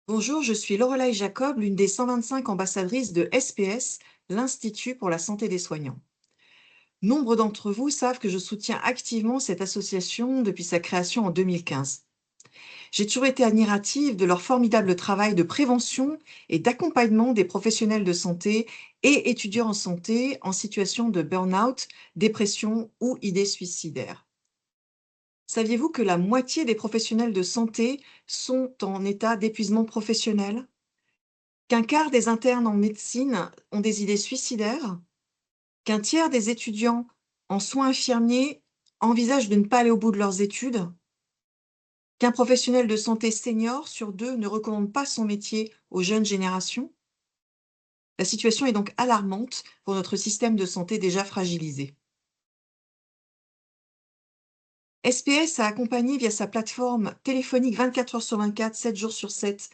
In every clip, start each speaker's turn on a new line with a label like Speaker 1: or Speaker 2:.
Speaker 1: Bonjour, je suis Lorelai Jacob, l'une des 125 ambassadrices de SPS, l'Institut pour la santé des soignants. Nombre d'entre vous savent que je soutiens activement cette association depuis sa création en 2015. J'ai toujours été admirative de leur formidable travail de prévention et d'accompagnement des professionnels de santé et étudiants en santé en situation de burn-out, dépression ou idées suicidaires. Saviez-vous que la moitié des professionnels de santé sont en état d'épuisement professionnel? Qu'un quart des internes en médecine ont des idées suicidaires, qu'un tiers des étudiants en soins infirmiers envisagent de ne pas aller au bout de leurs études, qu'un professionnel de santé senior sur deux ne recommande pas son métier aux jeunes générations. La situation est donc alarmante pour notre système de santé déjà fragilisé. SPS a accompagné via sa plateforme téléphonique 24 heures sur 24, 7 jours sur 7,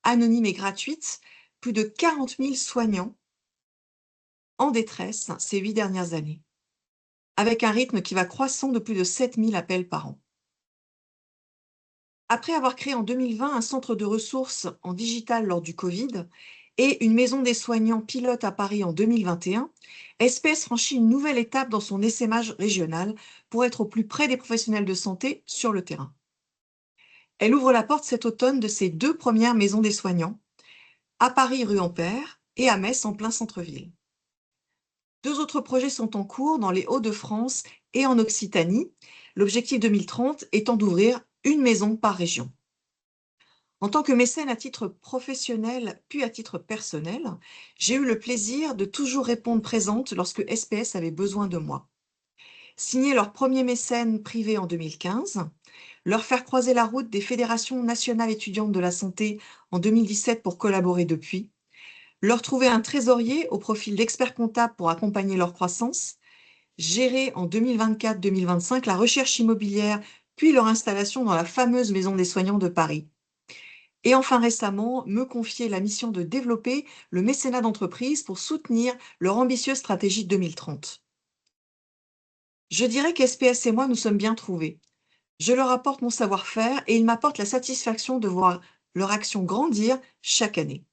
Speaker 1: anonyme et gratuite, plus de 40 000 soignants en détresse ces 8 dernières années, avec un rythme qui va croissant de plus de 7 000 appels par an. Après avoir créé en 2020 un centre de ressources en digital lors du Covid et une maison des soignants pilote à Paris en 2021, SPS franchit une nouvelle étape dans son essaimage régional pour être au plus près des professionnels de santé sur le terrain. Elle ouvre la porte cet automne de ses deux premières maisons des soignants, à Paris rue Ampère et à Metz en plein centre-ville. Deux autres projets sont en cours dans les Hauts-de-France et en Occitanie, l'objectif 2030 étant d'ouvrir une maison par région. En tant que mécène à titre professionnel puis à titre personnel, j'ai eu le plaisir de toujours répondre présente lorsque SPS avait besoin de moi. Signer leur premier mécène privé en 2015, leur faire croiser la route des fédérations nationales étudiantes de la santé en 2017 pour collaborer depuis, leur trouver un trésorier au profil d'expert comptable pour accompagner leur croissance, gérer en 2024-2025 la recherche immobilière puis leur installation dans la fameuse Maison des soignants de Paris. Et enfin récemment, me confier la mission de développer le mécénat d'entreprise pour soutenir leur ambitieuse stratégie 2030. Je dirais qu'SPS et moi nous sommes bien trouvés. Je leur apporte mon savoir-faire et ils m'apportent la satisfaction de voir leur action grandir chaque année.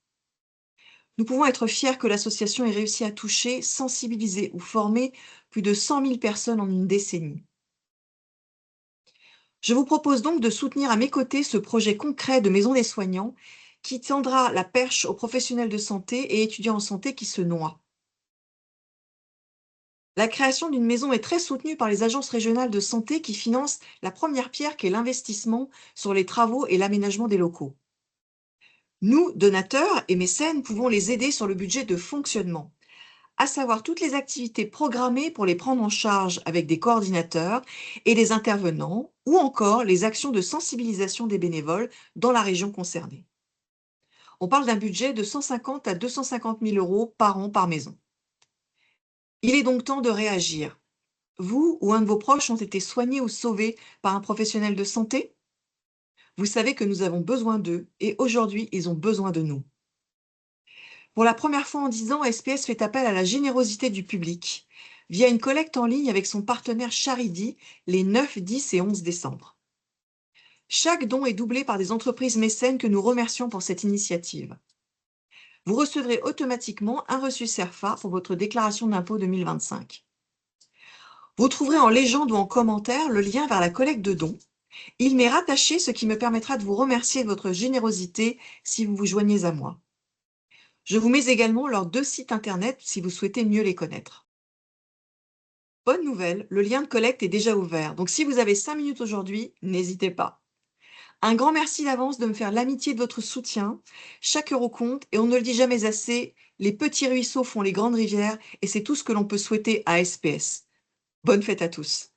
Speaker 1: Nous pouvons être fiers que l'association ait réussi à toucher, sensibiliser ou former plus de 100 000 personnes en une décennie. Je vous propose donc de soutenir à mes côtés ce projet concret de maison des soignants qui tendra la perche aux professionnels de santé et étudiants en santé qui se noient. La création d'une maison est très soutenue par les agences régionales de santé qui financent la première pierre qui est l'investissement sur les travaux et l'aménagement des locaux. Nous, donateurs et mécènes, pouvons les aider sur le budget de fonctionnement, à savoir toutes les activités programmées pour les prendre en charge avec des coordinateurs et des intervenants, ou encore les actions de sensibilisation des bénévoles dans la région concernée. On parle d'un budget de 150 à 250 000 euros par an par maison. Il est donc temps de réagir. Vous ou un de vos proches ont été soignés ou sauvés par un professionnel de santé? Vous savez que nous avons besoin d'eux et aujourd'hui, ils ont besoin de nous. Pour la première fois en 10 ans, SPS fait appel à la générosité du public via une collecte en ligne avec son partenaire Charity les 9, 10 et 11 décembre. Chaque don est doublé par des entreprises mécènes que nous remercions pour cette initiative. Vous recevrez automatiquement un reçu CERFA pour votre déclaration d'impôt 2025. Vous trouverez en légende ou en commentaire le lien vers la collecte de dons. Il m'est rattaché, ce qui me permettra de vous remercier de votre générosité si vous vous joignez à moi. Je vous mets également leurs deux sites internet si vous souhaitez mieux les connaître. Bonne nouvelle, le lien de collecte est déjà ouvert, donc si vous avez 5 minutes aujourd'hui, n'hésitez pas. Un grand merci d'avance de me faire l'amitié de votre soutien. Chaque euro compte et on ne le dit jamais assez, les petits ruisseaux font les grandes rivières et c'est tout ce que l'on peut souhaiter à SPS. Bonne fête à tous.